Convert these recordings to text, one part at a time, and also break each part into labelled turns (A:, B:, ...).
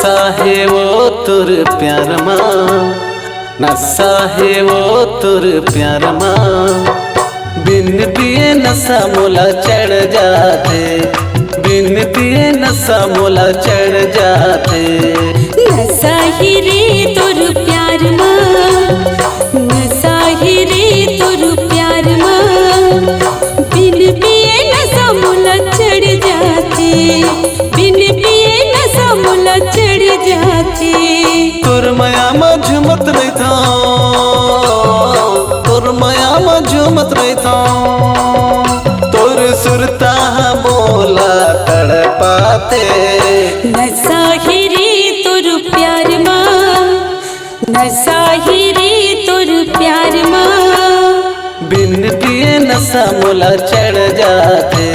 A: नशा है वो तुर प्यार माँ, नशा है वो तुर प्यार माँ। बिन पिए नशा मोला चढ़ जाते, बिन पिए नशा मोला चढ़ जाते।
B: नशा ही रे तुर प्यार माँ, नशा ही रे तुर प्यार माँ। बिन पिए नशा मोला चढ़ जाते, बिन पिए नशा मोला चढ़ जाते।
A: तुर माया में झूमत नहीं था, तुर माया में झूमत नहीं था। तुर सुरता मोला तड़पाते।
B: नशा ही रे तुर प्यार माँ, नशा ही रे तुर प्यार माँ।
A: बिन पिए नशा मोला चढ़ जाते,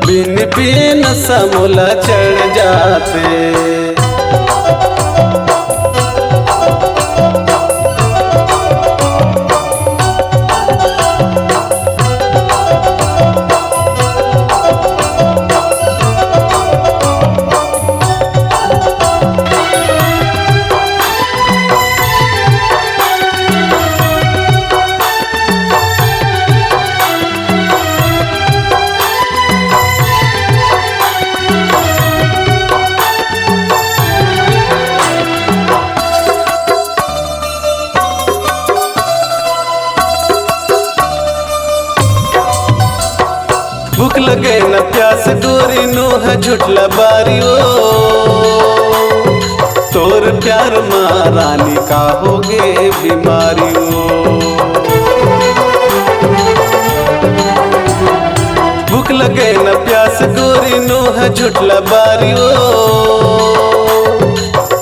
A: बिन पिए नशा मोला चढ़ जाते। भूख लगे न प्यास गोरी नूह झुटला बारियो। तोर प्यार माँ रानी का होगे बीमारियों। भूख लगे न प्यास गोरी नूह झुटला बारियो।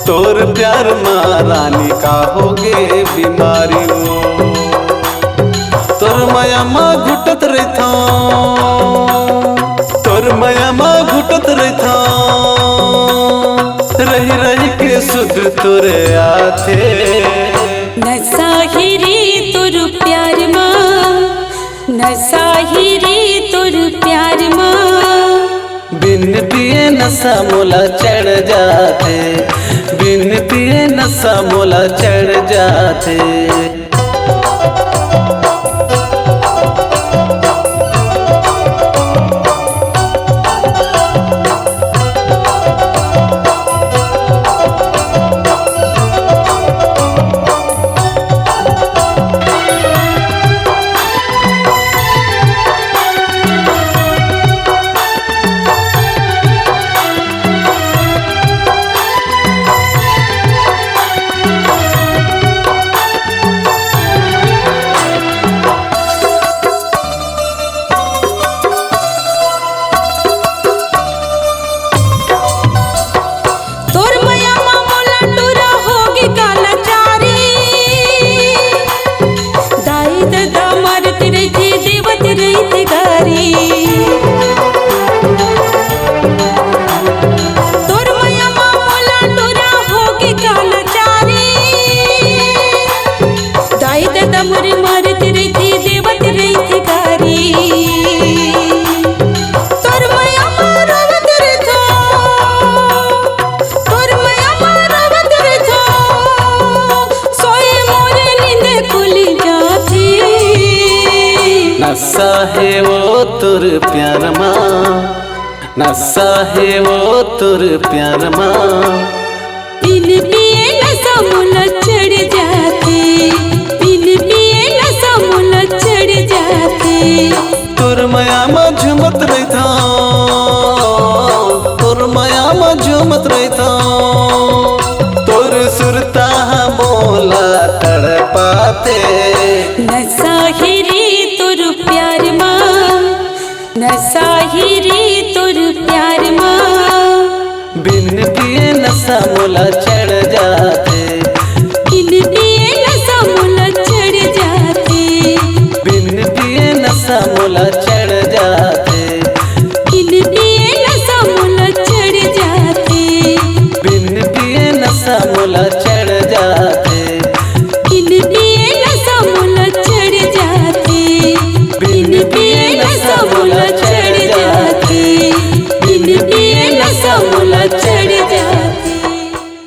A: तोर प्यार माँ रानी का होगे बीमारियों। तोर माया माँ घुटत रहता, तोर माया माँ घुटत रहता। रही रही के सुध तोरे आथे।
B: नशा ही रे तुर प्यार माँ, नशा ही रे तुर प्यार माँ।
A: बिन पिए नशा मोला चढ़ जाते, बिन पिए नशा मोला चढ़ जाते। नशा है वो तुर प्यार माँ, नशा है वो तुर प्यार माँ।
B: बिन पिए नशा मोला चढ़ जाते, बिन पिए नशा मोला चढ़ जाते।
A: तुर माया में झूमत रहता, तुर माया में झूमत रहता। तुर सुरता मोला तड़पाते।
B: नशा ही रे तुर प्यार माँ, नशा ही रे तुर प्यार माँ।
A: बिन पिए नशा मोला चढ़ जाते,
B: बिन पिए नशा मोला चढ़ जाते।
A: बिन पिए नशा मोला चढ़ जाते।
B: बिन पिए नशा मोला चढ़ जाते।
A: बिन पिए नशा मोला चढ़ जाते।
B: बिन पिए नशा मोला चढ़ जाते। बिन पिए नशा मोला